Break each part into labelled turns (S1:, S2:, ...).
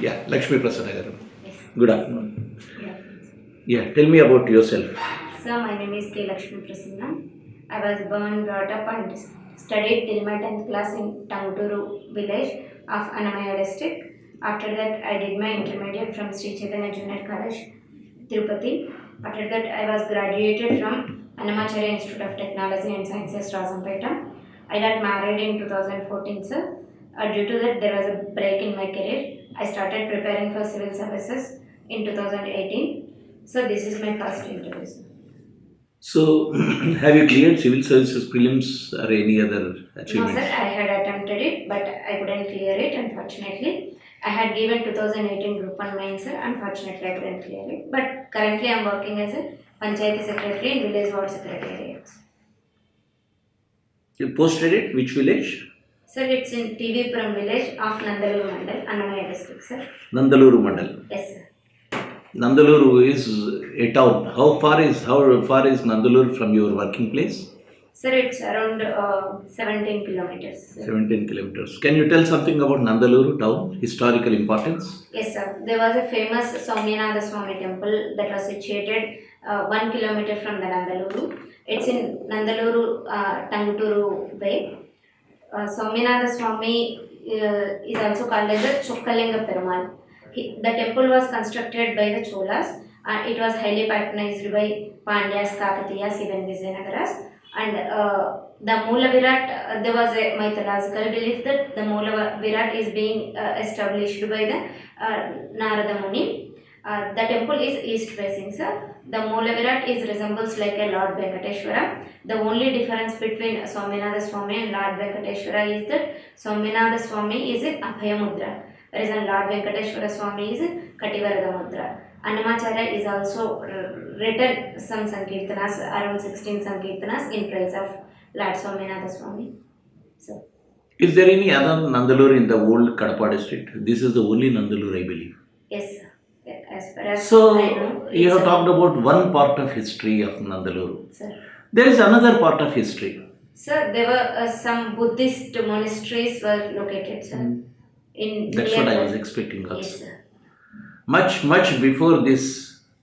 S1: Yeah, Lakshmi Prasanna garu.
S2: Yes.
S1: Good afternoon.
S2: Yeah.
S1: Yeah, tell me about yourself.
S2: Sir, my name is K.Lakshmi Prasanna. I was born, brought up and studied till my 10th class in Tanguturu village of Annamaya district. After that, I did my intermediate from Sri Chaitanya Junior College, Tirupati. After that, I was graduated from Annamacharya Institute of Technology and Sciences, Rajampeta. I got married in 2014, sir. Due to that, there was a break in my career. I started preparing for civil services in 2018. So this is my first interview, sir.
S1: So, have you cleared civil services prelims or any other
S2: No,
S1: achievements?
S2: sir, I had attempted it, but I couldn't clear it, unfortunately. I had given 2018 Group 1 mains, sir. Unfortunately, I couldn't clear it. But currently, I am working as a Panchayati Secretary in Village Ward Secretariat.
S1: You posted it, which village?
S2: Sir, it's in TV Puram village of Nandaluru Mandal, Annamaya district, sir.
S1: Nandaluru Mandal.
S2: Yes, sir.
S1: Nandaluru is a town. How far is Nandaluru from your working place?
S2: Sir, it's around 17 kilometers. Sir.
S1: 17 kilometers. Can you tell something about Nandaluru town, historical importance?
S2: Yes, sir. There was a famous Soumyanatha Swami temple that was situated 1 kilometer from the Nandaluru. It's in Nandaluru, Tanguturu way. Soumyanatha Swami is also called as the Chokkalinga Perumal. The temple was constructed by the Cholas and it was highly patronized by Pandyas, Kakatiyas, even Vijayanagaras. And the Moola Virat, there was a mythological belief that the Moola Virat is being established by the Narada Muni. The temple is east facing, sir. The Moola Virat resembles like a Lord Venkateshwara. The only difference between Soumyanatha Swami and Lord Venkateshwara is that Soumyanatha Swami is a Abhaya Mudra, whereas Lord Venkateshwara Swami is a Kativarada Mudra. Annamacharya is also written some Sankirtanas, around 16 Sankirtanas in praise of Lord Soumyanatha Swami. So,
S1: Is there any other Nandaluru in the old Kadapa district? This is the only Nandaluru, I believe.
S2: yes, sir. As far as
S1: So,
S2: I know,
S1: you have
S2: it's
S1: talked about one part of history of Nandaluru.
S2: Sir.
S1: There is another part of history.
S2: Sir, there were some Buddhist monasteries were located, sir. In
S1: That's
S2: near
S1: what I
S2: the-
S1: was expecting also.
S2: Yes, sir.
S1: Much before this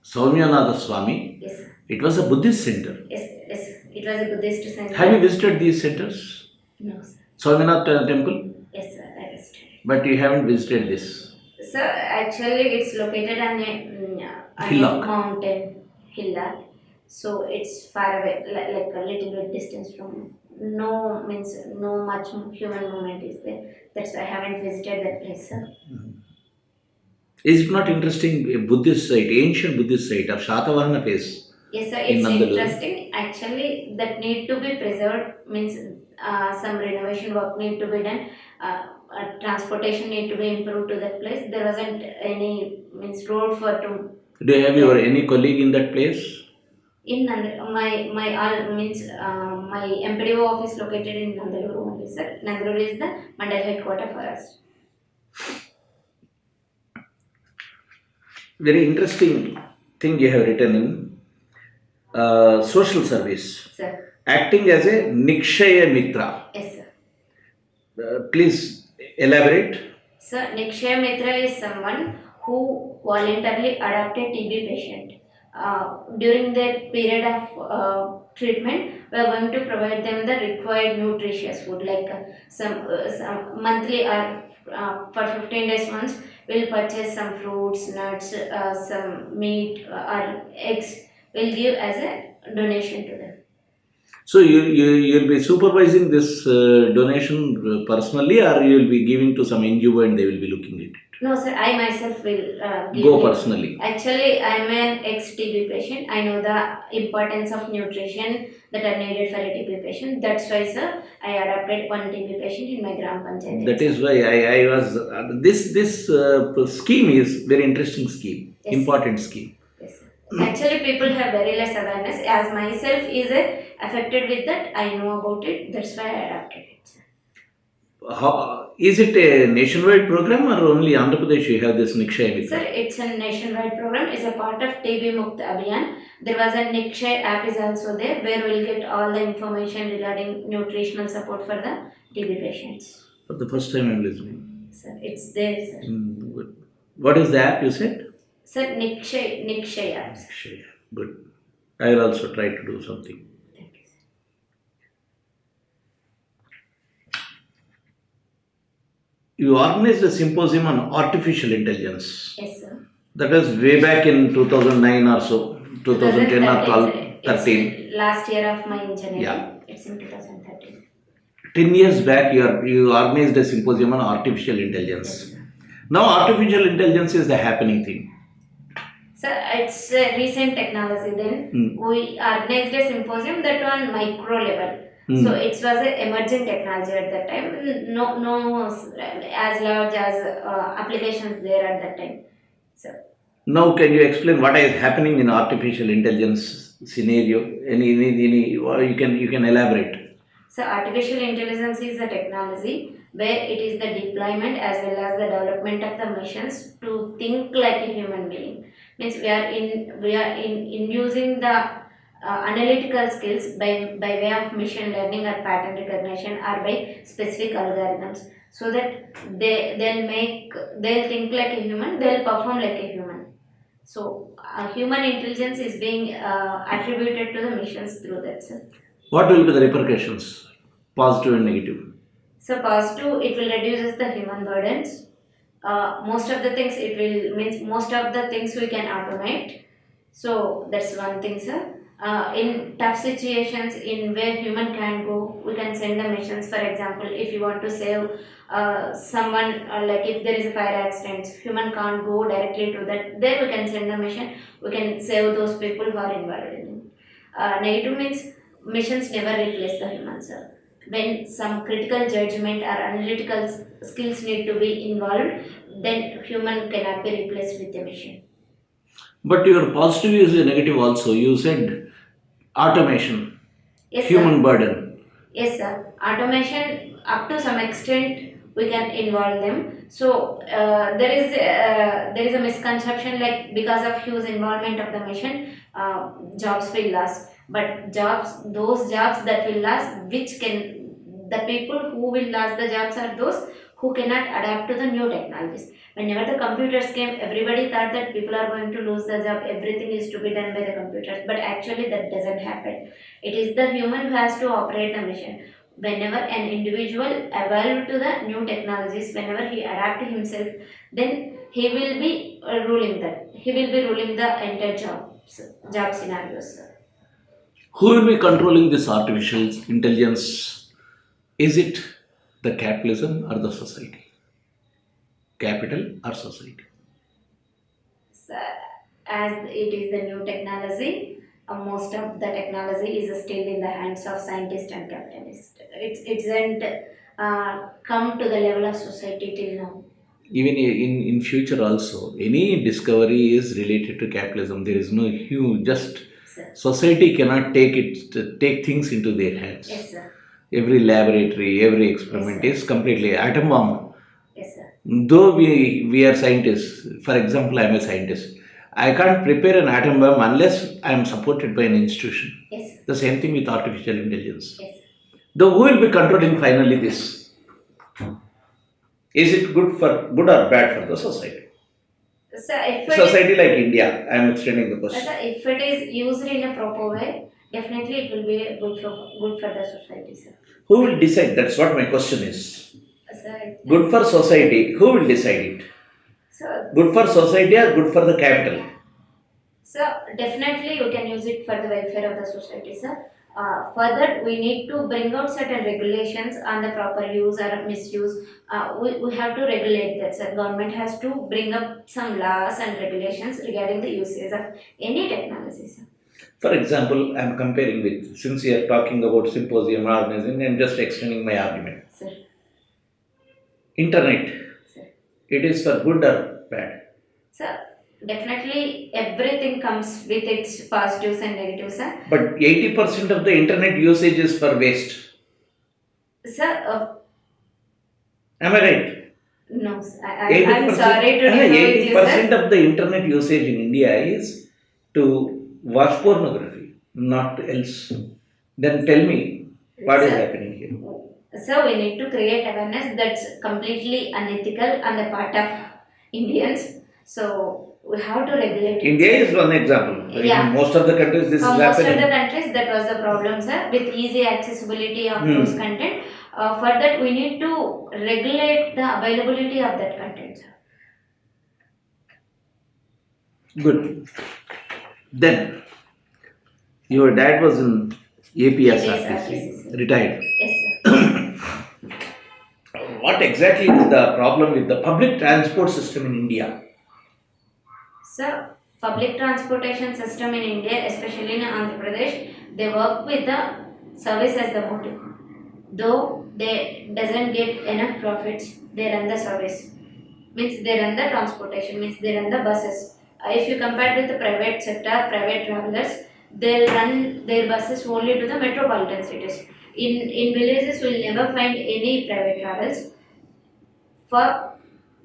S1: Soumyanatha Swami,
S2: Yes, sir.
S1: it was a Buddhist center.
S2: Yes, sir. It was a Buddhist center.
S1: Have you visited these centers?
S2: No, sir.
S1: Soumyanatha temple?
S2: Yes, sir. I visited.
S1: But you haven't visited this.
S2: Sir, actually, it's located on a
S1: Hillock.
S2: mountain, hillock. So it's far away, like a little bit distance from. No means no much human movement is there. That's why I haven't visited that place, sir.
S1: Is it not interesting? A Buddhist site, ancient Buddhist site of Shatavahana phase.
S2: Yes, sir.
S1: In
S2: It's
S1: Nandaluru.
S2: interesting. Actually, that need to be preserved means some renovation work need to be done. Transportation need to be improved to that place. There wasn't any means road for to.
S1: Do you have your any colleague in that place?
S2: In my all means my MPDO office located in Nandaluru only, sir. Nandaluru is the mandal headquarter for us.
S1: Very interesting thing you have written in social service.
S2: Sir.
S1: Acting as a Nikshaya Mitra.
S2: Yes, sir.
S1: Please elaborate.
S2: Sir, Nikshaya Mitra is someone who voluntarily adopted TB patient. During their period of treatment, we are going to provide them the required nutritious food like some monthly or for 15 days once we'll purchase some fruits, nuts, some meat or eggs. We'll give as a donation to them.
S1: So you'll be supervising this donation personally, or you'll be giving to some NGO and they will be looking at it?
S2: No, sir. I myself will give
S1: Go
S2: it.
S1: personally.
S2: Actually, I am an ex-TB patient. I know the importance of nutrition that are needed for a TB patient. That's why, sir, I adopted one TB patient in my Gram Panchayat.
S1: That is why I was this scheme is very interesting scheme,
S2: Yes.
S1: Important scheme.
S2: Yes, sir. Actually, people have very less awareness. As myself is affected with that, I know about it. That's why I adopted it, sir.
S1: How, is it a nationwide program or only Andhra Pradesh you have this Nikshaya Mitra?
S2: Sir, it's a nationwide program. It's a part of TB Mukt Abhiyan. There was a Nikshay app is also there where we'll get all the information regarding nutritional support for the TB patients.
S1: For the first time I'm listening.
S2: Sir, it's there, sir.
S1: Good. What is the app you said?
S2: Sir, Nikshay apps.
S1: Akshay. Good. I will also try to do something.
S2: Thank you, sir.
S1: You organized a symposium on artificial intelligence.
S2: Yes, sir.
S1: That was way back in 2009 or so, 2010 or 12, 13.
S2: It's last year of my engineering.
S1: Yeah.
S2: It's in 2013.
S1: 10 years back, you organized a symposium on artificial
S2: Yes,
S1: intelligence.
S2: sir.
S1: Now, artificial intelligence is the happening thing.
S2: Sir, it's a recent technology then. We organized a symposium that on micro level. So it was an emerging technology at that time. No, as large as applications there at that time. So
S1: Now, can you explain what is happening in artificial intelligence scenario? Any you can elaborate.
S2: So artificial intelligence is a technology where it is the deployment as well as the development of the machines to think like a human being. Means we are inducing the analytical skills by way of machine learning or pattern recognition or by specific algorithms, so that they'll think like a human, they'll perform like a human. So human intelligence is being attributed to the machines through that, sir.
S1: What will be the repercussions, positive and negative?
S2: So positive, it will reduces the human burdens. Most of the things it will means most of the things we can automate. So that's one thing, sir. In tough situations in where human can go, we can send the missions. For example, if you want to save someone, like if there is a fire accident, human can't go directly to that. There we can send the mission. We can save those people who are involved in it. Negative means missions never replace the human, sir. When some critical judgment or analytical skills need to be involved, then human cannot be replaced with a machine.
S1: But your positive is a negative also. You said automation,
S2: Yes,
S1: human
S2: sir.
S1: burden.
S2: Yes, sir. Automation, up to some extent, we can involve them. So there is a misconception, like because of huge involvement of the machine, jobs will last. But those jobs that will last, the people who will last the jobs are those who cannot adapt to the new technologies. Whenever the computers came, everybody thought that people are going to lose the job, everything is to be done by the computers. But actually, that doesn't happen. It is the human who has to operate the machine. Whenever an individual evolve to the new technologies, whenever he adapt himself, then he will be ruling that. He will be ruling the entire job scenarios, sir.
S1: Who will be controlling this artificial intelligence? Is it the capitalism or the society? Capital or society?
S2: So, as it is the new technology, most of the technology is still in the hands of scientists and capitalists. It isn't come to the level of society till now.
S1: Even in future also, any discovery is related to capitalism. There is no huge, just
S2: Sir.
S1: society cannot take things into their hands.
S2: Yes, sir.
S1: Every laboratory, every experiment
S2: Yes,
S1: is completely atom bomb.
S2: Yes, sir.
S1: Though we are scientists, for example, I am a scientist. I can't prepare an atom bomb unless I am supported by an institution.
S2: Yes, sir.
S1: The same thing with artificial intelligence.
S2: Yes, sir.
S1: Though who will be controlling finally this? Is it good or bad for the society?
S2: So if it
S1: Society like India, I am extending the question.
S2: so if it is used in a proper way, definitely it will be good for the society, sir.
S1: Who will decide? That's what my question is.
S2: So,
S1: Good for society, who will decide it?
S2: so
S1: Good for society or good for the capital?
S2: So definitely we can use it for the welfare of the society, sir. Further, we need to bring out certain regulations on the proper use or misuse. We have to regulate that, sir. Government has to bring up some laws and regulations regarding the usage of any technology, sir.
S1: For example, I am comparing with, since you are talking about symposium organizing, I am just extending my argument.
S2: Sir.
S1: Internet,
S2: Sir.
S1: it is for good or bad?
S2: Sir, definitely everything comes with its positives and negatives, sir.
S1: But 80% of the internet usage is for waste.
S2: Sir,
S1: Am I right?
S2: no, sir. I'm sorry to disappoint you,
S1: 80%
S2: sir.
S1: of the internet usage in India is to watch pornography, not else. Then tell me what is
S2: Sir.
S1: happening here.
S2: So we need to create awareness that's completely unethical on the part of Indians. So we have to regulate it.
S1: India is one example.
S2: Yeah.
S1: In most of the countries, this is
S2: Most
S1: happening.
S2: of the countries, that was the problem, sir, with easy accessibility of
S1: Hmm.
S2: those content. For that, we need to regulate the availability of that content, sir.
S1: Good. Then, your dad was in APSRTC,
S2: APPSC.
S1: retired.
S2: Yes, sir.
S1: What exactly is the problem with the public transport system in India?
S2: So, public transportation system in India, especially in Andhra Pradesh, they work with the service as the motive. Though they doesn't get enough profits, they run the service. Means they run the transportation, means they run the buses. If you compare with the private sector, private travelers, they'll run their buses only to the metropolitan cities. In villages, we'll never find any private travels. For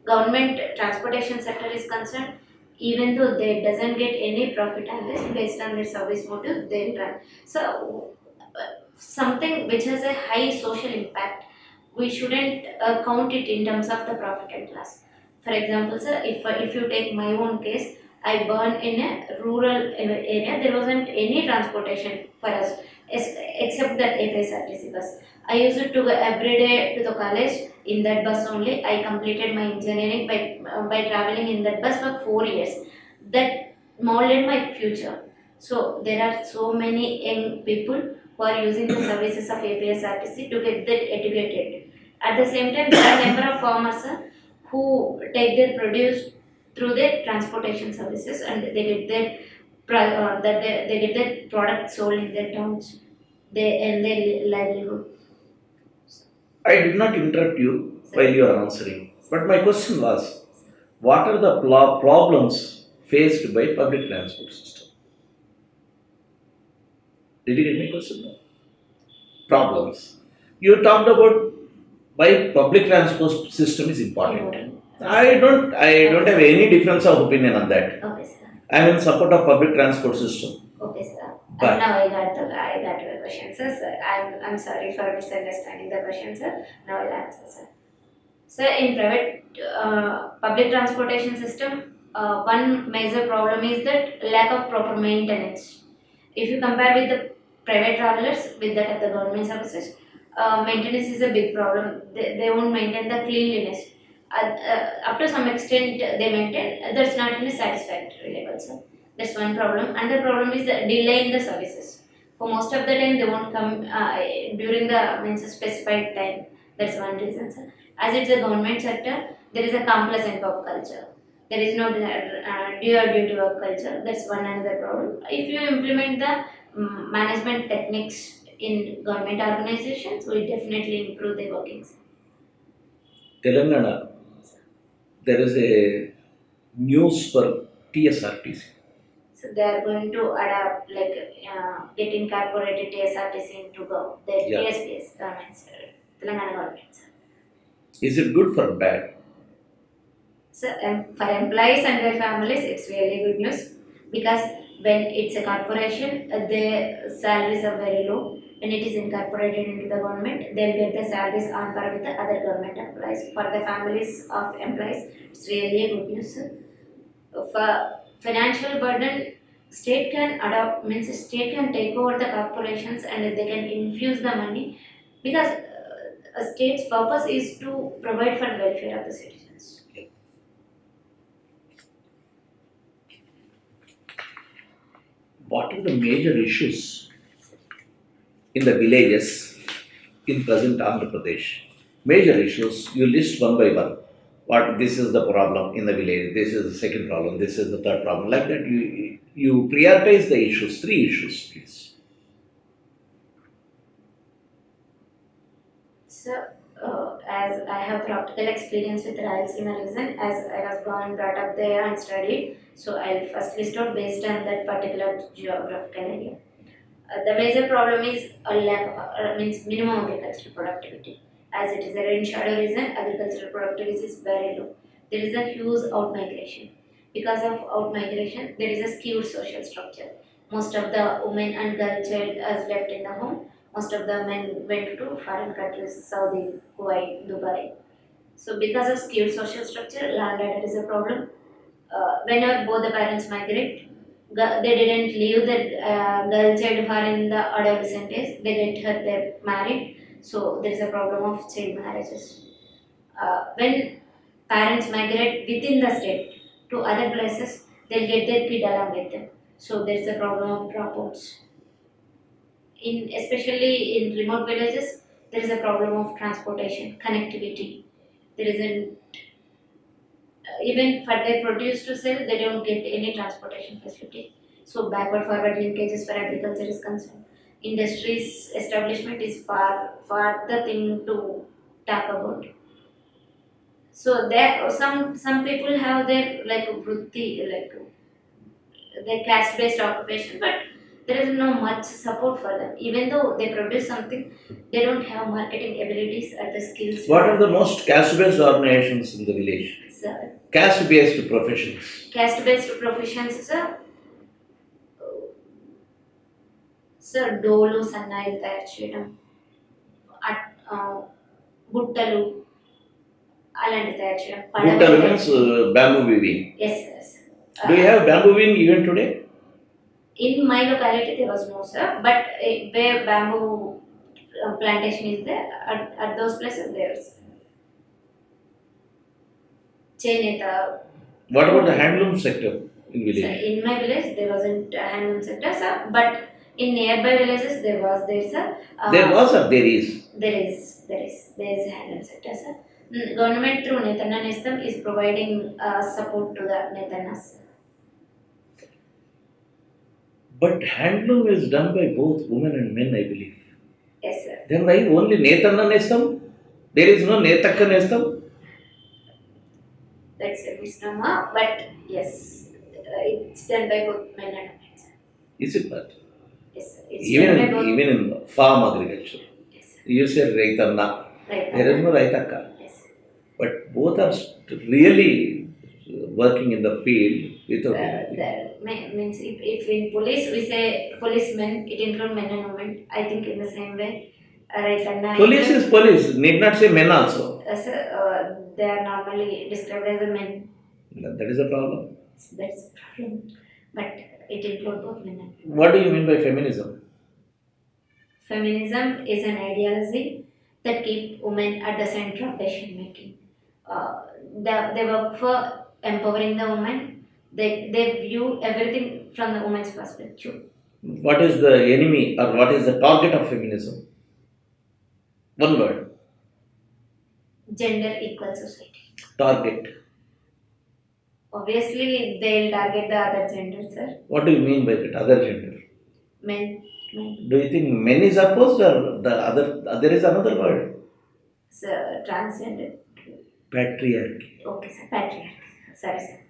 S2: government transportation sector is concerned, even though they doesn't get any profit on this, based on their service motive, they'll run. So something which has a high social impact, we shouldn't count it in terms of the profit and loss. For example, sir, if you take my own case, I born in a rural area. There wasn't any transportation for us except that APSRTC bus. I used to go every day to the college in that bus only. I completed my engineering by traveling in that bus for 4 years. That molded my future. So there are so many young people who are using the services of APSRTC to get that educated. At the same time, there are a number of farmers who take their produce through their transportation services, and they get their they get their product sold in their towns. They earn their livelihood.
S1: I did not interrupt you while you are answering, but my question was, what are the problems faced by public transport system? Did you get my question? No. Problems. You talked about why public transport system is important. I don't have any difference of opinion on that.
S2: Okay, sir.
S1: I am in support of public transport system.
S2: Okay, sir.
S1: But-
S2: Now I got your question, sir. I'm sorry for misunderstanding the question, sir. Now I'll answer, sir. So in private public transportation system, one major problem is that lack of proper maintenance. If you compare with the private travelers with that of the government services, maintenance is a big problem. They won't maintain the cleanliness. Up to some extent they maintain, that's not in a satisfactory level. So that's one problem. Another problem is the delay in the services. For most of the time they won't come during the means specified time. That's one reason, sir. As it's a government sector, there is a complacent work culture. There is no do or duty work culture. That's one another problem. If you implement the management techniques in government organizations, will definitely improve their workings.
S1: Telangana, there is a news for TSRTC.
S2: So they are going to adapt, like get incorporated TSRTC into the
S1: Yeah.
S2: TSPS government, Telangana government. Sir.
S1: Is it good or bad?
S2: So for employees and their families, it's really good news, because when it's a corporation, their salaries are very low. When it is incorporated into the government, they'll get the salaries on par with the other government employees. For the families of employees, it's really a good news. For financial burden, state can adopt, means state can take over the corporations and they can infuse the money, because a state's purpose is to provide for the welfare of the citizens.
S1: What are the major issues in the villages in present Andhra Pradesh? Major issues, you list one by one. What this is the problem in the village, this is the second problem, this is the third problem. Like that, you prioritize the issues, 3 issues, please.
S2: So, as I have practical experience with Rayalaseema region, as I was born, brought up there and studied, so I'll first list out based on that particular geographical area. The major problem is a lack of, means minimum agricultural productivity. As it is a rain shadow region, agricultural productivity is very low. There is a huge out migration. Because of out migration, there is a skewed social structure. Most of the women and girl child is left in the home. Most of the men went to foreign countries, Saudi, Kuwait, Dubai. So because of skewed social structure, land order is a problem. Whenever both the parents migrate, they didn't leave the girl child who are in the adolescent age, they get her they married, so there is a problem of child marriages. When parents migrate within the state to other places, they'll get their kid along with them. So there's a problem of dropouts. In especially in remote villages, there is a problem of transportation, connectivity. There isn't even for their produce to sell, they don't get any transportation facility. So backward forward linkages for agriculture is concerned. Industries establishment is far the thing to talk about. So there some people have their like vritti like their caste based occupation, but there is no much support for them. Even though they produce something, they don't have marketing abilities or the skills.
S1: What are the most caste-based organizations in the village?
S2: So,
S1: Caste-based professions.
S2: caste based professions, sir డోలు సన్నాయిలు తయారు చేయడం బుట్టలు అలాంటివి తయారు చేయడం
S1: Buttal means bamboo weaving.
S2: Yes yes
S1: Do you have bamboo weaving even today?
S2: In my locality there was no sir but where bamboo plantation is there at those places there's చేనేత.
S1: What about the handloom sector in
S2: So
S1: village?
S2: in my village there wasn't a handloom sector, sir, but in nearby villages there was there, sir.
S1: There was or there is?
S2: There is a handloom sector, sir. Government through Netanna Nestam is providing support to the Netannas.
S1: But handloom is done by both women and men, I believe.
S2: Yes, sir.
S1: Then why only Netanna Nestam? There is no Netakka Nestam?
S2: That's a misnomer, but yes, it's done by both men and women, sir.
S1: Is it not?
S2: Yes, sir. It's done by both.
S1: Even in farm agriculture,
S2: Yes, sir.
S1: you say Raitanna.
S2: Right.
S1: There is no Raitakka.
S2: Yes.
S1: But both are really working in the field without
S2: Means if in police we say policemen, it includes men and women. I think in the same way, right? And
S1: police is police. Need not say men also.
S2: sir, they are normally described as a men.
S1: That is a problem.
S2: That's a problem. But it includes both men and women.
S1: What do you mean by feminism?
S2: Feminism is an ideology that keep women at the center of decision making. They work for empowering the woman. They view everything from the woman's perspective.
S1: What is the enemy or what is the target of feminism? One word.
S2: Gender equal society.
S1: Target.
S2: Obviously, they'll target the other gender, sir.
S1: What do you mean by that other gender?
S2: Men.
S1: Do you think men is opposed or the other? There is another word.
S2: Sir, transgender.
S1: Patriarchy.
S2: Okay, sir. Patriarchy. Sorry, sir.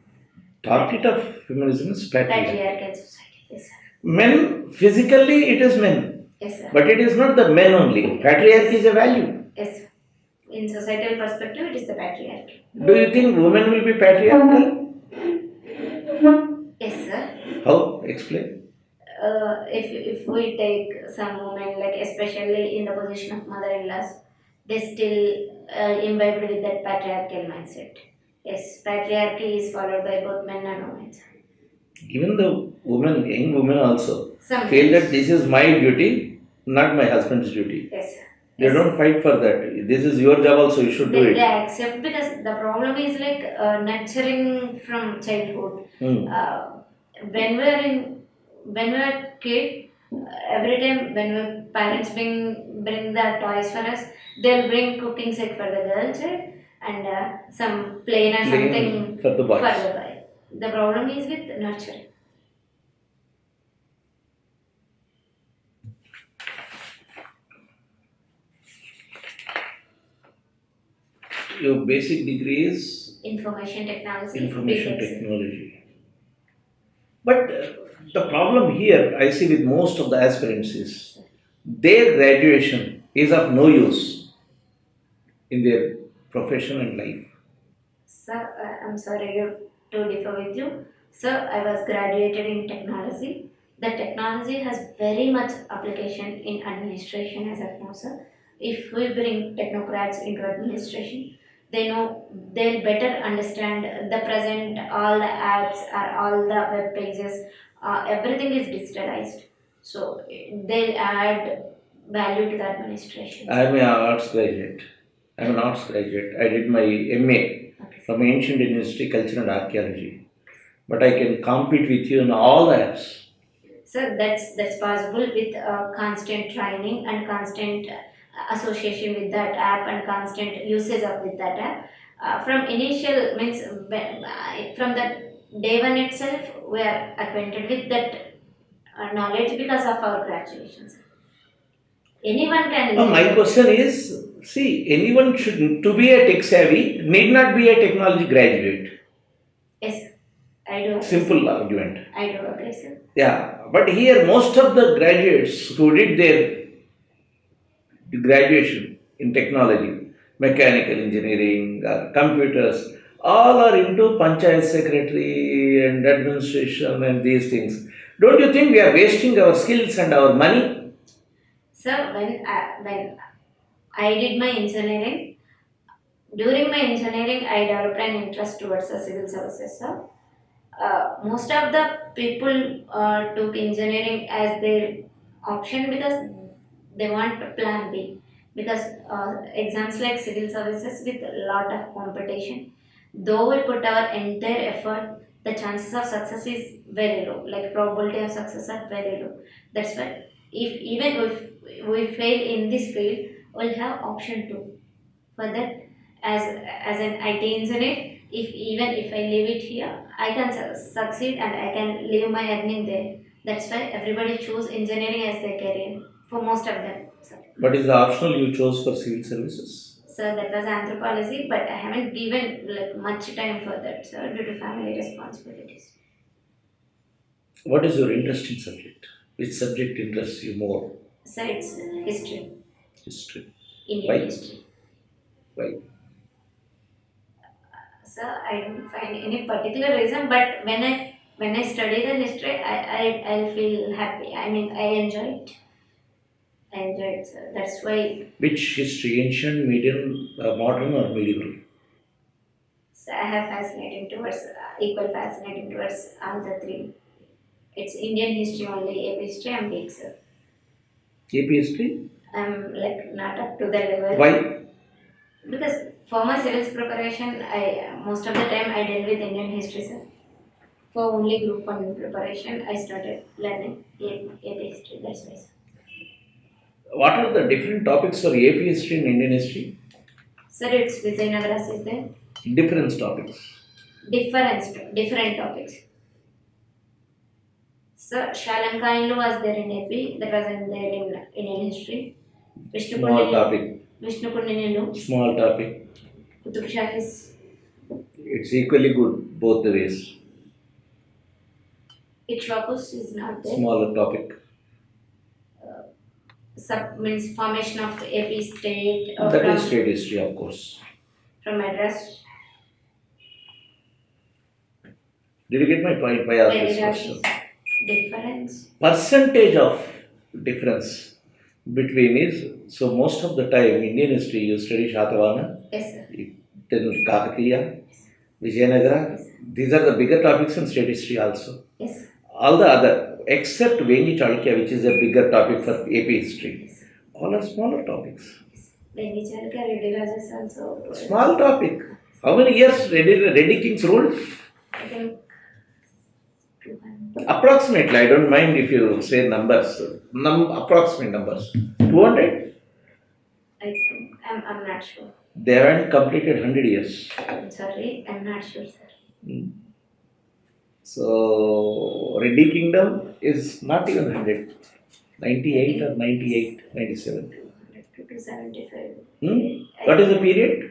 S1: Target of feminism is patriarchy.
S2: Patriarchal society. Yes, sir.
S1: Men, physically it is men.
S2: Yes, sir.
S1: But it is not the men only. Patriarchy is a value.
S2: Yes, sir. In societal perspective, it is the patriarchy.
S1: Do you think women will be patriarchal?
S2: Yes, sir.
S1: How? Explain.
S2: If we take some women, like especially in the position of mother-in-laws, they still imbibed with that patriarchal mindset. Yes, patriarchy is followed by both men and women.
S1: Even the women, young women also,
S2: Some
S1: feel that this is my duty, not my husband's duty.
S2: yes, sir.
S1: They don't fight for that. This is your job also, you should do
S2: They
S1: it.
S2: accept because the problem is like nurturing from childhood.
S1: Hmm.
S2: When we are kid, every time when parents bring the toys for us, they'll bring cooking set for the girl child and some plain or
S1: Plain
S2: something
S1: for the boys.
S2: for the boy. The problem is with nurturing.
S1: Your basic degree is
S2: Information technology.
S1: information
S2: BTech.
S1: technology. But the problem here I see with most of the aspirants is their graduation is of no use in their profession and life.
S2: Sir, I'm sorry to differ with you. Sir, I was graduated in technology. The technology has very much application in administration as of now, sir. If we bring technocrats into administration, they know they'll better understand the present, all the apps or all the web pages, everything is digitalized. So they'll add value to the administration.
S1: I am an arts graduate. I am an arts graduate. I did my MA
S2: Okay.
S1: from Ancient Indian History, Culture and Archaeology. But I can compete with you in all the apps.
S2: So that's possible with constant training and constant association with that app and constant usage of with that app. From initial means from the day one itself, we are acquainted with that knowledge because of our graduations. Anyone can.
S1: My question is, see, anyone should, to be a tech savvy, need not be a technology graduate.
S2: Yes, I do.
S1: Simple argument.
S2: I do agree, sir.
S1: Yeah, but here most of the graduates who did their graduation in technology, mechanical engineering, computers, all are into panchayat secretary and administration and these things. Don't you think we are wasting our skills and our money?
S2: So when I did my engineering, during my engineering, I developed an interest towards the civil services. So most of the people took engineering as their option because they want plan B, because exams like civil services with a lot of competition, though we put our entire effort, the chances of success is very low, like probability of success are very low. That's why if we fail in this field, we'll have option 2 for that. As an IT engineer, if I leave it here, I can succeed and I can leave my earning there. That's why everybody choose engineering as their career for most of them. So,
S1: What is the optional you chose for civil services?
S2: that was anthropology, but I haven't given like much time for that, sir, due to family responsibilities.
S1: What is your interesting subject? Which subject interests you more?
S2: So it's history,
S1: History.
S2: Indian
S1: Why?
S2: history.
S1: Why?
S2: So I don't find any particular reason, but when I study the history, I feel happy. I mean, I enjoy it. I enjoy it. So that's why.
S1: Which history? Ancient, medium, modern, or medieval?
S2: So I have fascinating towards equal fascinating towards all the three. It's Indian history only. AP history I'm weak, sir.
S1: APPSC?
S2: I'm like not up to the level.
S1: Why?
S2: Because for my civils preparation, I most of the time I deal with Indian history, sir. For only Group 1 preparation, I started learning AP history. That's why, sir.
S1: What are the different topics for AP history and Indian history?
S2: Sir, it's Vijayanagaras is there.
S1: Different topics.
S2: Different topics. Sir, Shalankainlu was there in AP. That was in there in Indian history.
S1: Small topic.
S2: Vishnukundilu.
S1: Small topic.
S2: Qutub Shahis.
S1: It's equally good both the ways.
S2: Ikshwakus is not there.
S1: Smaller topic.
S2: Means formation of AP state.
S1: That is state history, of course.
S2: From Madras.
S1: Did you get my point? Why ask this
S2: There is
S1: question?
S2: difference.
S1: Percentage of difference between is, so most of the time Indian history you study Shatavahana,
S2: Yes, sir.
S1: then Kakatiya, Vijayanagara.
S2: Yes.
S1: These are the bigger topics in state history also.
S2: Yes.
S1: All the other, except Vengi Chalukya, which is a bigger topic for AP history,
S2: Yes.
S1: all are smaller topics.
S2: Then Vicharka Reddy Rajas also.
S1: Small topic. How many years Reddy Kings ruled?
S2: I think 200.
S1: Approximately, I don't mind if you say numbers, approximate numbers. 200?
S2: I think I'm not sure.
S1: They haven't completed 100 years.
S2: I'm sorry, I'm not sure, sir.
S1: So, Reddy Kingdom is not even 100. 98 or 98, 97.
S2: 200 to 275.
S1: What is the period?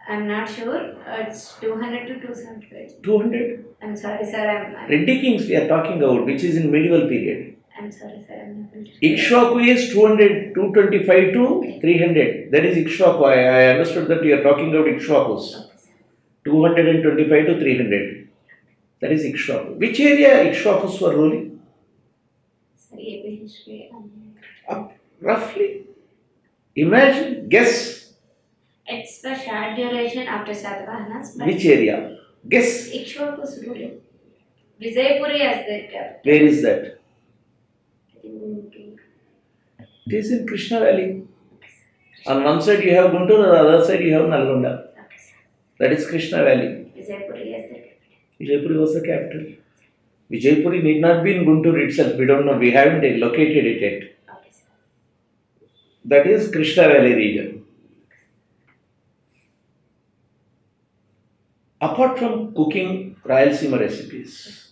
S2: I'm not sure. It's 200 to 275.
S1: 200.
S2: I'm sorry, sir.
S1: Reddy Kings we are talking about, which is in medieval period.
S2: I'm sorry, sir. I'm not able to.
S1: Ikshwaku is 200, 225 to 300. That is Ikshwaku. I understood that you are talking about Ikshwakus.
S2: Okay, sir.
S1: 225 to 300. That is Ikshwaku. Which area Ikshwakus were ruling?
S2: Sir, AP history.
S1: Roughly. Imagine, guess.
S2: It's for short duration after Satavahanas, but
S1: Which area? Guess.
S2: Ikshvaku's ruling. Vijaypuri as their capital.
S1: Where is that?
S2: I think Guntur.
S1: It is in Krishna Valley. On one side you have Guntur, on the other side you have Nalgonda.
S2: Okay, sir.
S1: That is Krishna Valley.
S2: Vijaypuri as their capital.
S1: Vijaypuri was the capital. Vijaypuri need not be in Guntur itself. We don't know. We haven't located it yet.
S2: Okay, sir.
S1: That is Krishna Valley region. Apart from cooking Rayalaseema recipes,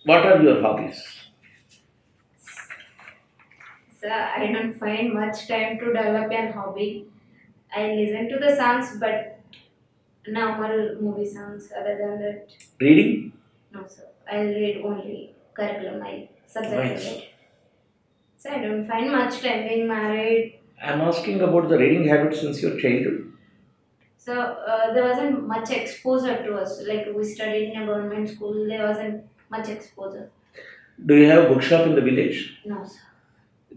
S1: what are your hobbies?
S2: So I don't find much time to develop an hobby. I listen to the songs, but normal movie songs. Other than that,
S1: Reading?
S2: no, sir. I'll read only curriculum, my subject
S1: Right.
S2: related. So I don't find much time being married.
S1: I am asking about the reading habit since your childhood.
S2: So there wasn't much exposure to us. Like we studied in a government school, there wasn't much exposure.
S1: Do you have a bookshop in the village?
S2: No, sir.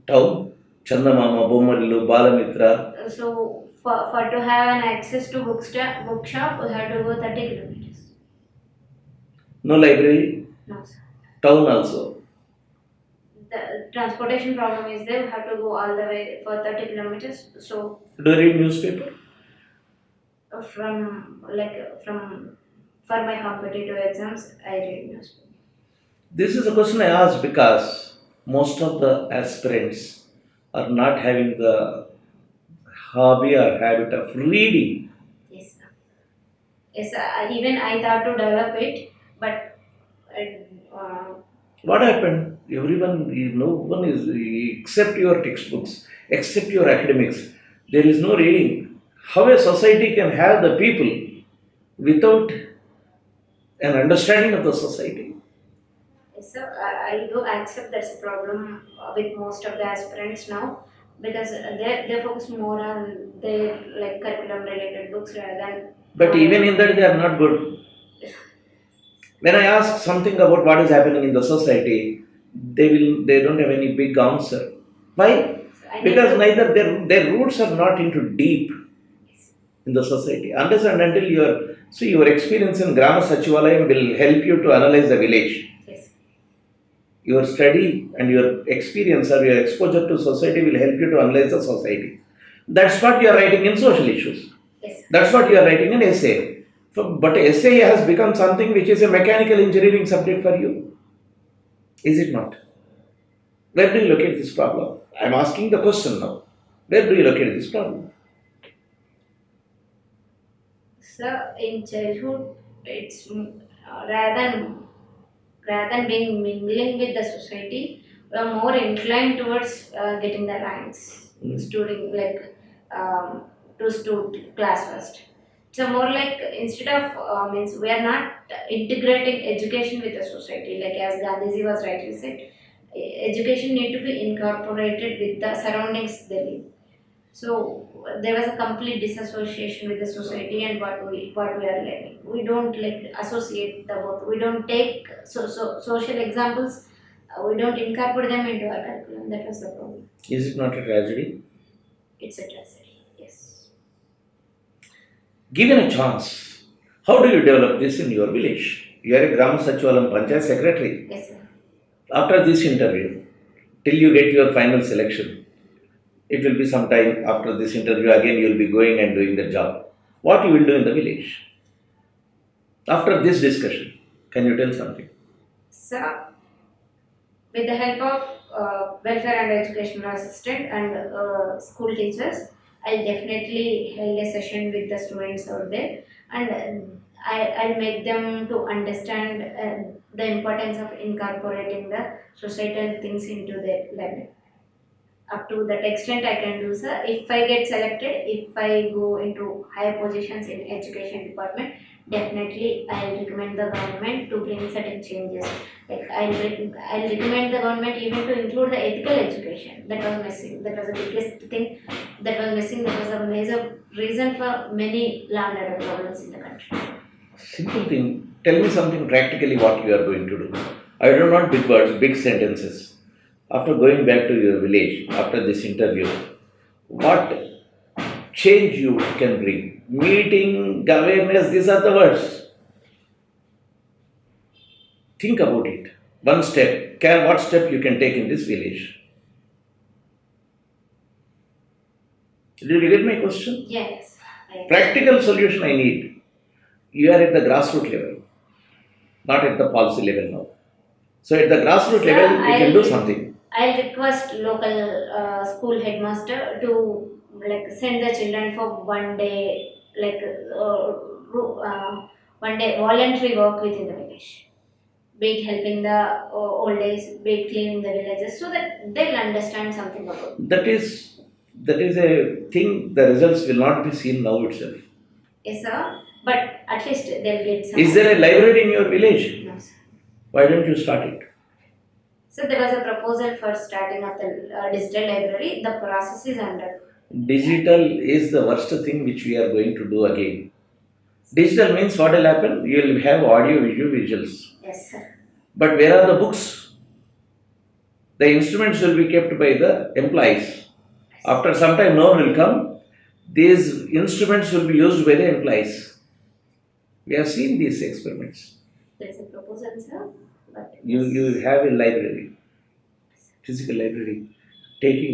S1: Town? Chandamama, Bomarillu, Balamitra.
S2: So for to have an access to bookshop, we had to go 30 kilometers.
S1: No library?
S2: No, sir.
S1: Town also.
S2: The transportation problem is there. We have to go all the way for 30 kilometers. So
S1: Do you read newspaper?
S2: from for my competitive exams, I read newspaper.
S1: This is a question I asked because most of the aspirants are not having the hobby or habit of reading.
S2: Yes, sir. Yes, even I thought to develop it, but uh,
S1: What happened? No one is, except your textbooks, except your academics, there is no reading. How a society can have the people without an understanding of the society?
S2: yes, sir, I do accept that's a problem with most of the aspirants now because they focus more on their like curriculum related books rather than.
S1: But even in that, they are not good. When I ask something about what is happening in the society, they don't have any big answer. Why?
S2: I need
S1: Because
S2: to-
S1: neither their roots are not into deep in the society. Unless and until your experience in Grama Sachivalayam will help you to analyze the village.
S2: Yes,
S1: Your study and your experience or your exposure to society will help you to analyze the society. That's what you are writing in social issues.
S2: yes,
S1: That's what you are writing in essay. But essay has become something which is a mechanical engineering subject for you. Is it not? Where do you locate this problem? I am asking the question now. Where do you locate this problem?
S2: so in childhood, it's rather than being mingling with the society, we are more inclined towards getting the ranks, studying like to stud class first. So more like instead of means we are not integrating education with the society, like as Gandhiji was rightly said, education need to be incorporated with the surroundings they live. So there was a complete disassociation with the society and what we are learning. We don't like associate the both. We don't take social examples. We don't incorporate them into our curriculum. That was the problem.
S1: Is it not a tragedy?
S2: It's a tragedy. Yes.
S1: Given a chance, how do you develop this in your village? You are a Gram Sachivalam Panchayat Secretary.
S2: Yes, sir.
S1: After this interview, till you get your final selection, it will be some time after this interview again you will be going and doing the job. What you will do in the village? After this discussion, can you tell something?
S2: So, with the help of welfare and educational assistant and school teachers, I'll definitely hold a session with the students out there and I'll make them to understand the importance of incorporating the societal things into their learning. Up to that extent I can do, sir. If I get selected, if I go into higher positions in education department, definitely I'll recommend the government to bring certain changes. Like I'll recommend the government even to include the ethical education that was missing. That was the biggest thing that was missing. That was a major reason for many law and order problems in the country.
S1: Simple thing. Tell me something practically what you are going to do. I don't want big words, big sentences. After going back to your village, after this interview, what change you can bring. Meeting, awareness, these are the words. Think about it. One step. What step you can take in this village? Did you get my question?
S2: Yes.
S1: Practical solution I need. You are at the grassroots level, not at the policy level now. So at the grassroots
S2: Sir,
S1: level, you can do something.
S2: I'll request local school headmaster to like send the children for one day, like one day voluntary work within the village. Be it helping the old age, be it cleaning the villages, so that they'll understand something about it.
S1: That is a thing. The results will not be seen now itself.
S2: Yes, sir. But at least they'll get some.
S1: Is there a library in your village?
S2: No, sir.
S1: Why don't you start it?
S2: So there was a proposal for starting of the digital library. The process is under.
S1: Digital is the worst thing which we are going to do again. Digital means what will happen? You will have audio, visual, visuals.
S2: Yes, sir.
S1: But where are the books? The instruments will be kept by the employees. After some time, no one will come. These instruments will be used by the employees. We have seen these experiments.
S2: There is a proposal, sir. But
S1: You have a library, physical library,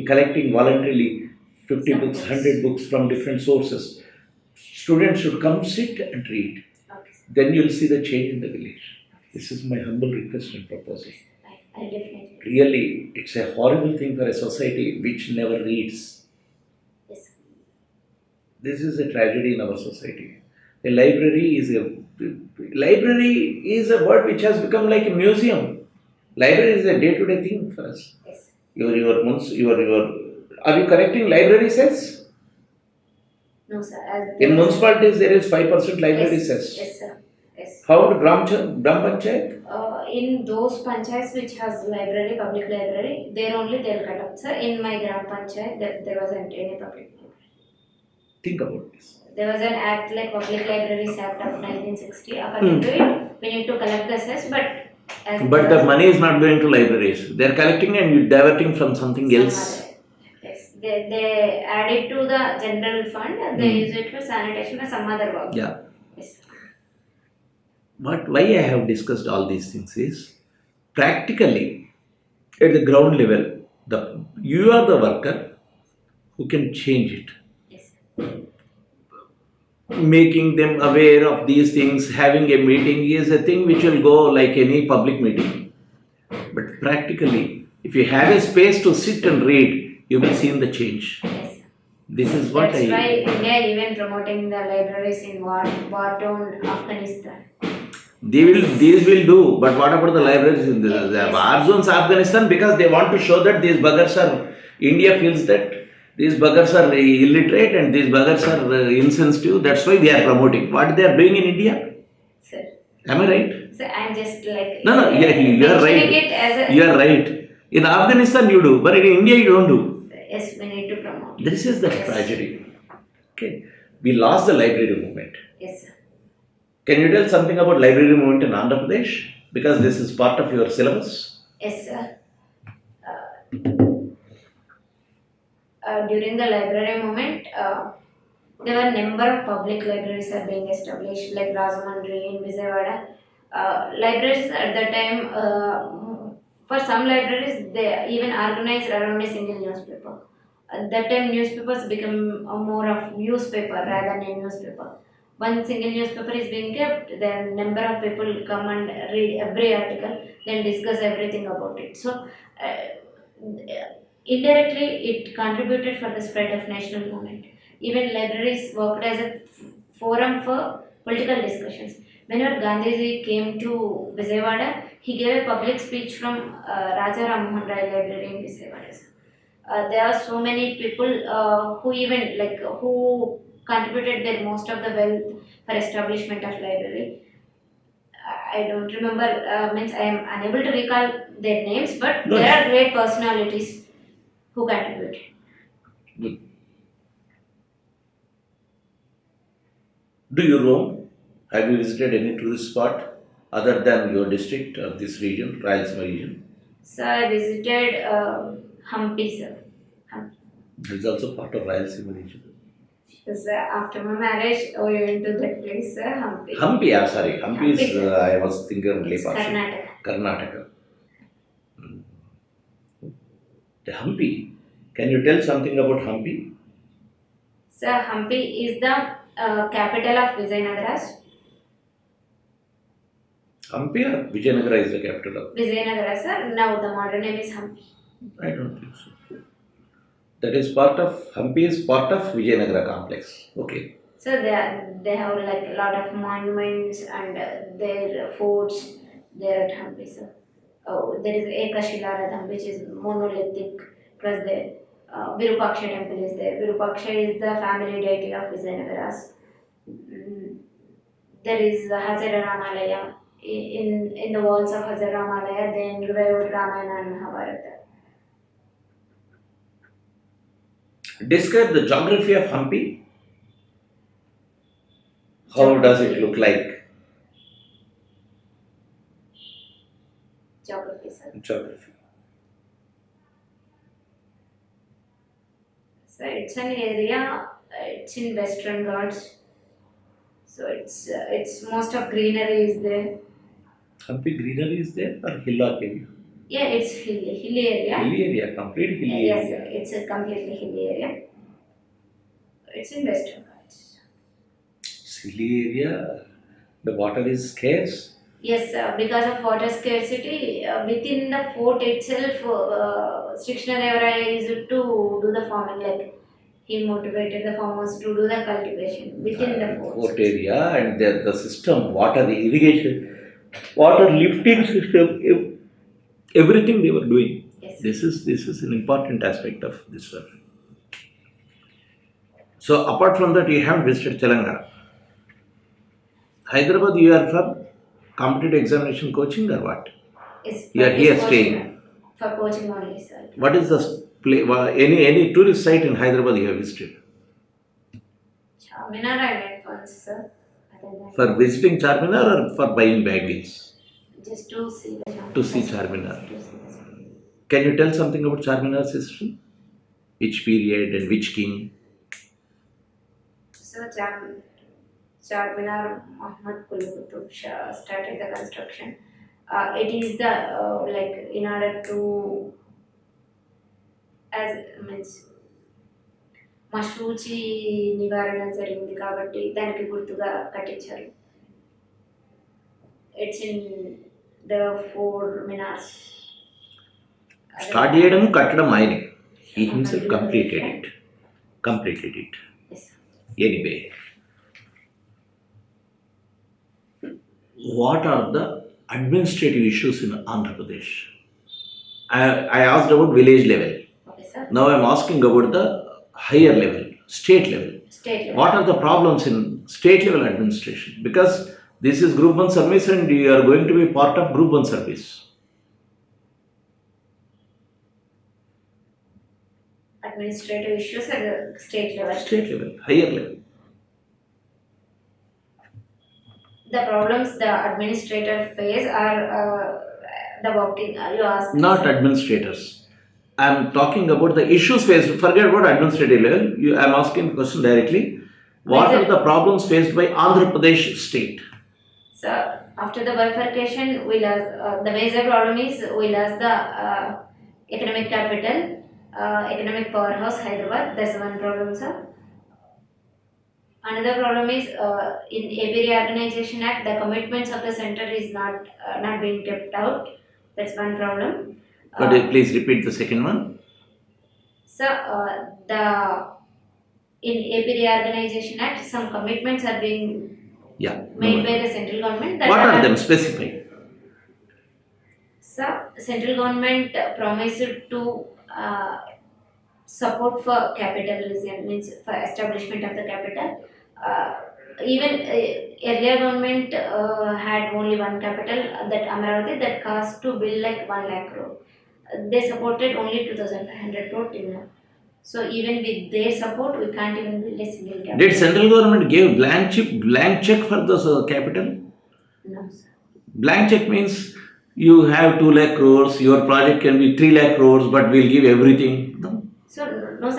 S1: collecting voluntarily 50
S2: Some
S1: books,
S2: books.
S1: 100 books from different sources. Students should come sit and read.
S2: okay, sir.
S1: Then you will see the change in the village. This is my humble request and proposal.
S2: I'll definitely.
S1: Really, it's a horrible thing for a society which never reads.
S2: Yes, sir.
S1: This is a tragedy in our society. A library is a word which has become like a museum. Library is a day-to-day thing for us.
S2: Yes.
S1: Are you correcting library cess?
S2: No, sir. As
S1: In municipalities, there is 5% library
S2: yes,
S1: cess.
S2: yes, sir. Yes.
S1: How would Gram Panchayat?
S2: In those panchayats which has library, public library, there only they'll cut up, sir. In my Gram Panchayat, there wasn't any public library.
S1: Think about this.
S2: There was an act like Public Libraries Act of 1960. According to it, we need to collect the cess,
S1: But the money is not going to libraries. They are collecting and you diverting from something else.
S2: Yes, they add it to the general fund and they use it for sanitation or some other work.
S1: Yeah.
S2: Yes.
S1: But why I have discussed all these things is practically at the ground level, you are the worker who can change it.
S2: Yes.
S1: Making them aware of these things, having a meeting is a thing which will go like any public meeting. But practically, if you have a space to sit and read, you will see the change.
S2: Yes.
S1: This is what
S2: That's why India even promoting the libraries in war-torn Afghanistan.
S1: These will do, but what about the libraries in the
S2: Yes.
S1: war zones, Afghanistan? Because they want to show that these buggers are, India feels that these buggers are illiterate and these buggers are insensitive. That's why we are promoting. What they are doing in India?
S2: Sir.
S1: Am I right?
S2: So I'm just like
S1: No, yeah, you are
S2: mentioning
S1: right.
S2: it as a
S1: You are right. In Afghanistan you do, but in India you don't do.
S2: yes, we need to promote.
S1: This is the tragedy. Okay, we lost the library movement.
S2: Yes, sir.
S1: Can you tell something about library movement in Andhra Pradesh? Because this is part of your syllabus.
S2: Yes, sir. During the library movement, there were number of public libraries are being established, like Rajamandri in Vijayawada. Libraries at that time, for some libraries, they even organized around a single newspaper. At that time, newspapers become more of newspaper rather than a newspaper. One single newspaper is being kept, then number of people come and read every article, then discuss everything about it. So, indirectly, it contributed for the spread of national movement. Even libraries worked as a forum for political discussions. Whenever Gandhiji came to Vijayawada, he gave a public speech from Raja Ram Mohan Rai Library in Vijayawada. There are so many people who even who contributed their most of the wealth for establishment of library. I don't remember, means I am unable to recall their names, but
S1: No.
S2: there are great personalities who contributed.
S1: Good. Do you roam? Have you visited any tourist spot other than your district or this region, Rayalaseema region?
S2: So I visited Hampi, sir. Hampi.
S1: It is also part of Rayalaseema region.
S2: Sir, after my marriage, we went to that place, Hampi.
S1: Hampi, sorry. Hampi is,
S2: Hampi,
S1: I was thinking only
S2: It's
S1: partial.
S2: Karnataka.
S1: Karnataka. The Hampi. Can you tell something about Hampi?
S2: Sir, Hampi is the capital of Vijayanagara.
S1: Hampi or Vijayanagara is the capital of?
S2: Vijayanagara, sir. Now the modern name is Hampi.
S1: I don't think so. That is part of, Hampi is part of Vijayanagara complex. Okay.
S2: So they have like a lot of monuments and their forts there at Hampi, sir. There is Ekashilaradham, which is monolithic, plus the Virupaksha temple is there. Virupaksha is the family deity of Vijayanagaras. There is Hazara Ramalaya. In the walls of Hazara Ramalaya, they engraved Ramayana and Mahabharata.
S1: Describe the geography of Hampi. How does it look like?
S2: Geography, sir.
S1: Geography.
S2: So it's an area. It's in Western Ghats. So it's most of greenery is there.
S1: Hampi greenery is there or hillock area?
S2: Yeah, it's hilly area.
S1: Hilly area, complete hilly
S2: Yes,
S1: area.
S2: sir. It's a completely hilly area. It's in Western Ghats.
S1: Hilly area, the water is scarce.
S2: Yes, because of water scarcity, within the fort itself, Sri Krishnadevaraya used to do the farming, like he motivated the farmers to do the cultivation within the fort.
S1: Fort area and the system, water irrigation, water lifting system, everything they were doing.
S2: Yes.
S1: This is an important aspect of this one. So apart from that, you have visited Telangana. Hyderabad, you are for competitive examination coaching or what?
S2: Yes,
S1: You are here
S2: coaching-
S1: staying.
S2: For coaching only, sir.
S1: What is the any tourist site in Hyderabad you have visited?
S2: Charminar I went once, sir. Other than
S1: For visiting Charminar or for buying baggages?
S2: just to see the Charminar.
S1: To see Charminar.
S2: To see the Charminar.
S1: Can you tell something about Charminar's history? Which period and which king?
S2: So Charminar Muhammad Quli Qutub Shah started the construction. It is the like in order to as means మషూచి నివారణ జరిగింది కాబట్టి దానికి గుర్తుగా కట్టించారు. It's in the four minars.
S1: Start చేయడం కట్టడం ఆయనే. He himself completed it.
S2: Yes.
S1: Anyway, what are the administrative issues in Andhra Pradesh? I asked about village level.
S2: Okay, sir.
S1: Now I am asking about the higher level, state level.
S2: State level.
S1: What are the problems in state level administration? Because this is Group 1 service and you are going to be part of Group 1 service.
S2: Administrative issues at the state level.
S1: State level, higher level.
S2: The problems the administrator face are the working. You ask.
S1: Not administrators. I am talking about the issues faced. Forget about administrative level. I am asking the question directly. What are the problems faced by Andhra Pradesh state?
S2: So after the bifurcation, we lost the major problem is we lost the economic capital, economic powerhouse Hyderabad. That's one problem, sir. Another problem is in AP Reorganization Act, the commitments of the center is not being kept out. That's one problem.
S1: But please repeat the second one.
S2: So the in AP Reorganization Act, some commitments are being
S1: Yeah.
S2: made by the central government. That
S1: What are them? Specify.
S2: So central government promised to support for capitalism, means for establishment of the capital. Even earlier government had only one capital, that Amaravati, that cost to build like 1 lakh crore. They supported only 2,500 crore till now. So even with their support, we can't even build a single capital.
S1: Did central government give blank check for the capital?
S2: No, sir.
S1: Blank check means you have 2 lakh crores, your project can be 3 lakh crores, but we'll give everything. No.
S2: So no, sir.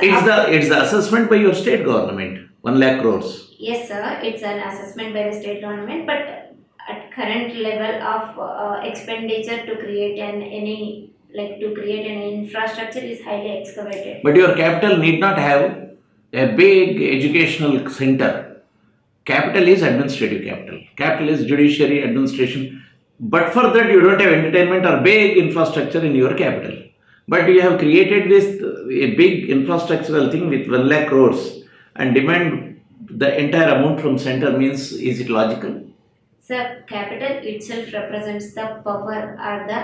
S1: It's the assessment by your state government. 1 lakh crores.
S2: Yes, sir. It's an assessment by the state government, but at current level of expenditure to create an infrastructure is highly excavated.
S1: But your capital need not have a big educational center. Capital is administrative capital. Capital is judiciary, administration. But for that, you don't have entertainment or big infrastructure in your capital. But you have created this a big infrastructural thing with 1 lakh crores and demand the entire amount from center means, is it logical?
S2: Sir, capital itself represents the power or the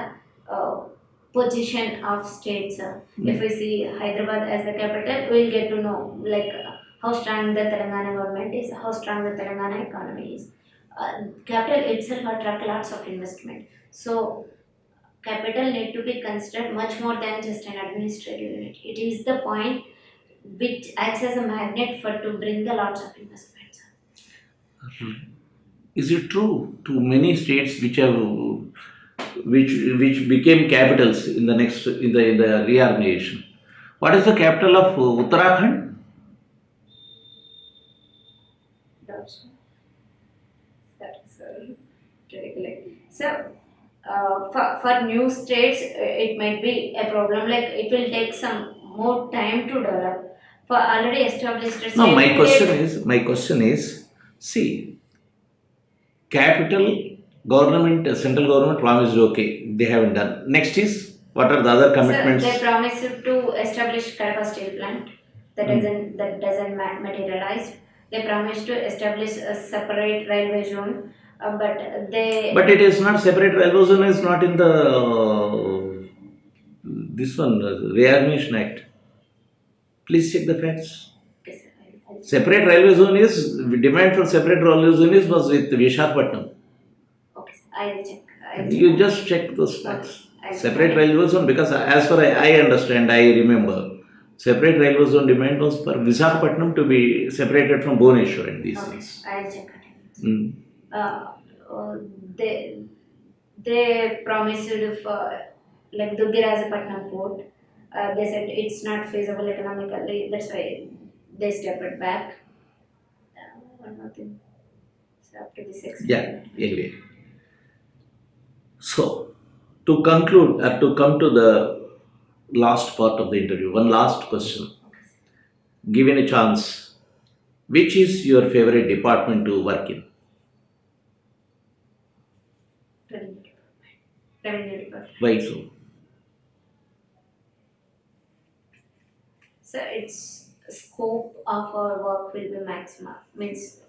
S2: position of states. If we see Hyderabad as the capital, we'll get to know how strong the Telangana government is, how strong the Telangana economy is. Capital itself attract lots of investment. So capital need to be considered much more than just an administrative unit. It is the point which acts as a magnet for to bring the lots of investments.
S1: Is it true to many states which became capitals in the reorganization? What is the capital of Uttarakhand?
S2: That is correct. So, for new states, it might be a problem. Like it will take some more time to develop. For already established states,
S1: No, my question is, see, capital government, central government promised okay, they haven't done. Next is what are the other commitments?
S2: So they promised to establish Kadapa steel plant. That doesn't materialize. They promised to establish a separate railway zone, but they.
S1: But it is not separate. Railway zone is not in the this one reorganization act. Please check the facts.
S2: Okay, sir, I'll-
S1: Separate railway zone is demand for separate railway zone is was with Vishakhapatnam.
S2: Okay, sir, I'll check.
S1: You just check those facts.
S2: Okay,
S1: Separate railway zone because as far I understand, I remember, separate railway zone demand was for Visakhapatnam to be separated from Bhubaneswar and these
S2: Okay,
S1: things.
S2: I'll check it.
S1: Mm.
S2: They promised for Dugirajapatnam port. They said it's not feasible economically. That's why they stepped back. One more thing. So up to this extent.
S1: Yeah, anyway. So, to conclude, or to come to the last part of the interview, one last question. Given a chance, which is your favorite department to work in?
S2: Revenue department.
S1: Why so?
S2: So its scope of our work will be maximum. Means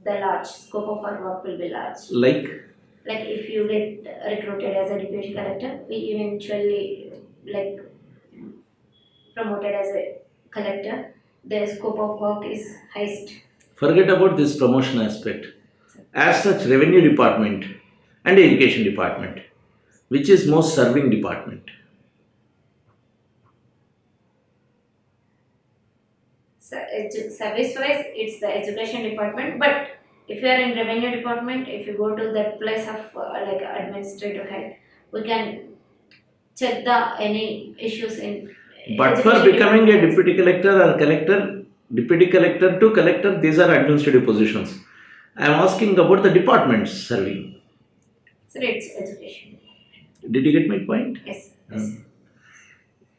S2: the large scope of our work will be large.
S1: Like,
S2: Like if you get recruited as a deputy collector, we eventually promoted as a collector. The scope of work is highest.
S1: forget about this promotion aspect. As such, revenue department and education department, which is most serving department?
S2: So service wise, it's the education department. But if you are in revenue department, if you go to that place of administrative head, we can check the any issues in.
S1: But for
S2: education
S1: becoming a
S2: department.
S1: deputy collector or collector, deputy collector to collector, these are administrative positions. I am asking about the departments serving.
S2: So it's education.
S1: Did you get my point?
S2: Yes.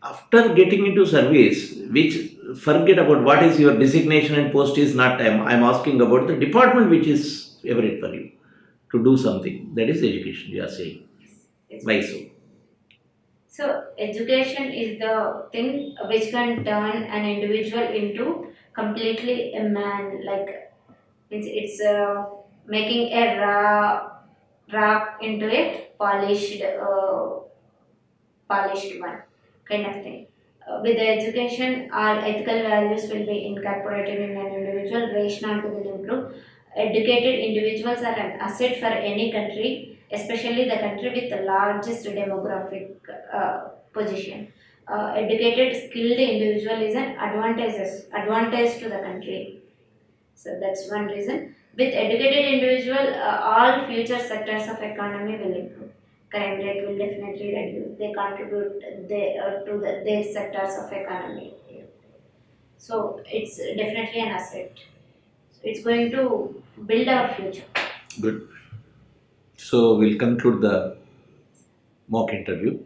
S1: After getting into service, which forget about what is your designation and post is not, I'm asking about the department which is favorite for you to do something. That is education, you are saying.
S2: Yes.
S1: Why so?
S2: So education is the thing which can turn an individual into completely a man. Like it's making a rock into a polished one kind of thing. With the education, our ethical values will be incorporated in an individual. Rationality will improve. Educated individuals are an asset for any country, especially the country with the largest demographic position. Educated, skilled individual is an advantage to the country. So that's one reason. With educated individual, all future sectors of economy will improve. Crime rate will definitely reduce. They contribute to their sectors of economy. So it's definitely an asset. It's going to build our future.
S1: Good. So we'll conclude the mock interview.